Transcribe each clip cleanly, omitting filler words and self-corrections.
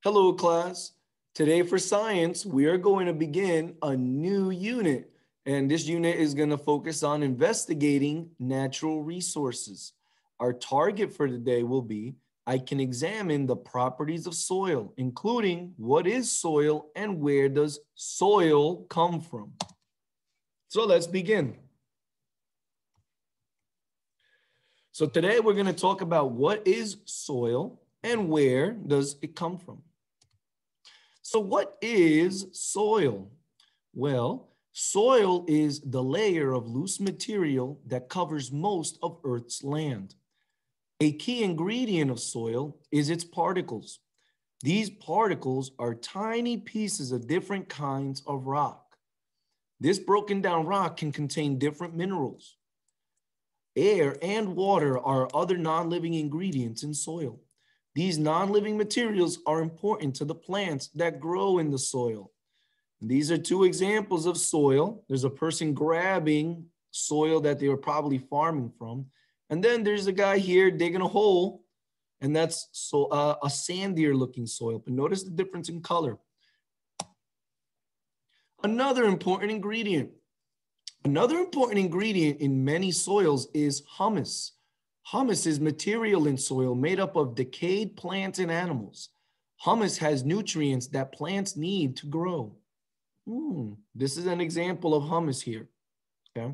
Hello, class. Today for science, we are going to begin a new unit, and this unit is going to focus on investigating natural resources. Our target for today will be, I can examine the properties of soil, including what is soil and where does soil come from. So let's begin. So today we're going to talk about what is soil and where does it come from. So what is soil? Well, soil is the layer of loose material that covers most of Earth's land. A key ingredient of soil is its particles. These particles are tiny pieces of different kinds of rock. This broken down rock can contain different minerals. Air and water are other non-living ingredients in soil. These non-living materials are important to the plants that grow in the soil. These are two examples of soil. There's a person grabbing soil that they were probably farming from. And then there's a guy here digging a hole, and that's a sandier looking soil. But notice the difference in color. Another important ingredient in many soils is humus. Humus is material in soil made up of decayed plants and animals. Humus has nutrients that plants need to grow. This is an example of humus here. Okay.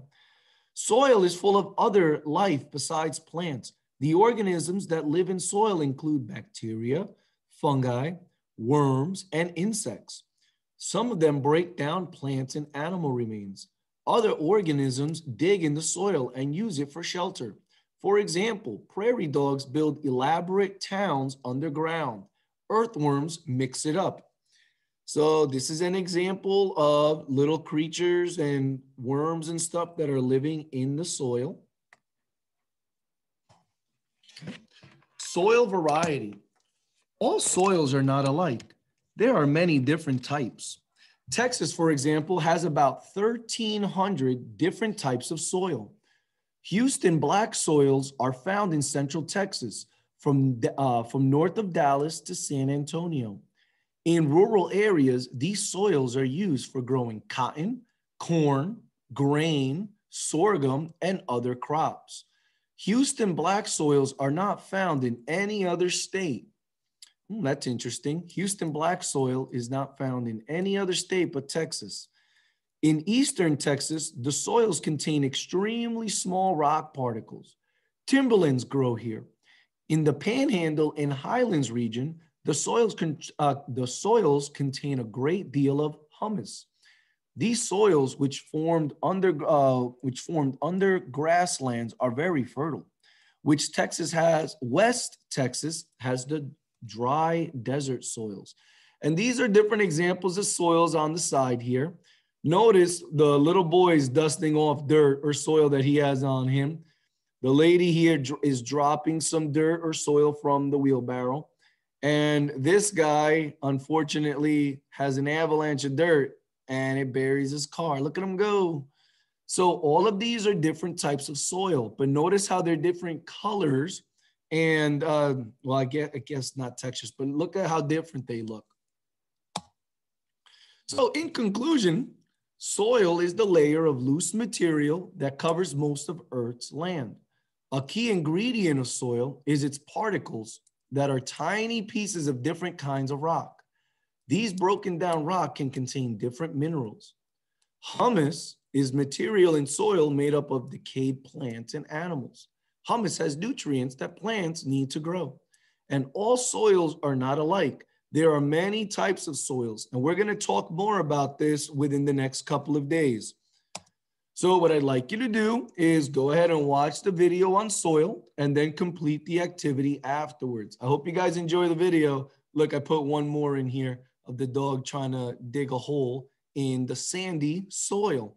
Soil is full of other life besides plants. The organisms that live in soil include bacteria, fungi, worms, and insects. Some of them break down plants and animal remains. Other organisms dig in the soil and use it for shelter. For example, prairie dogs build elaborate towns underground. Earthworms mix it up. So this is an example of little creatures and worms and stuff that are living in the soil. Soil variety. All soils are not alike. There are many different types. Texas, for example, has about 1,300 different types of soil. Houston black soils are found in central Texas, from north of Dallas to San Antonio. In rural areas, these soils are used for growing cotton, corn, grain, sorghum, and other crops. Houston black soils are not found in any other state. That's interesting. Houston black soil is not found in any other state but Texas. In eastern Texas, the soils contain extremely small rock particles. Timberlands grow here. In the Panhandle and Highlands region, the soils contain a great deal of humus. These soils, which formed under grasslands, are very fertile. West Texas has the dry desert soils. And these are different examples of soils on the side here. Notice the little boy is dusting off dirt or soil that he has on him. The lady here is dropping some dirt or soil from the wheelbarrow. And this guy, unfortunately, has an avalanche of dirt and it buries his car. Look at him go. So all of these are different types of soil, but notice how they're different colors and, well, I guess not textures, but look at how different they look. So in conclusion, soil is the layer of loose material that covers most of Earth's land. A key ingredient of soil is its particles that are tiny pieces of different kinds of rock. These broken down rock can contain different minerals. Humus is material in soil made up of decayed plants and animals. Humus has nutrients that plants need to grow. And all soils are not alike. There are many types of soils, and we're going to talk more about this within the next couple of days. So what I'd like you to do is go ahead and watch the video on soil and then complete the activity afterwards. I hope you guys enjoy the video. Look, I put one more in here of the dog trying to dig a hole in the sandy soil.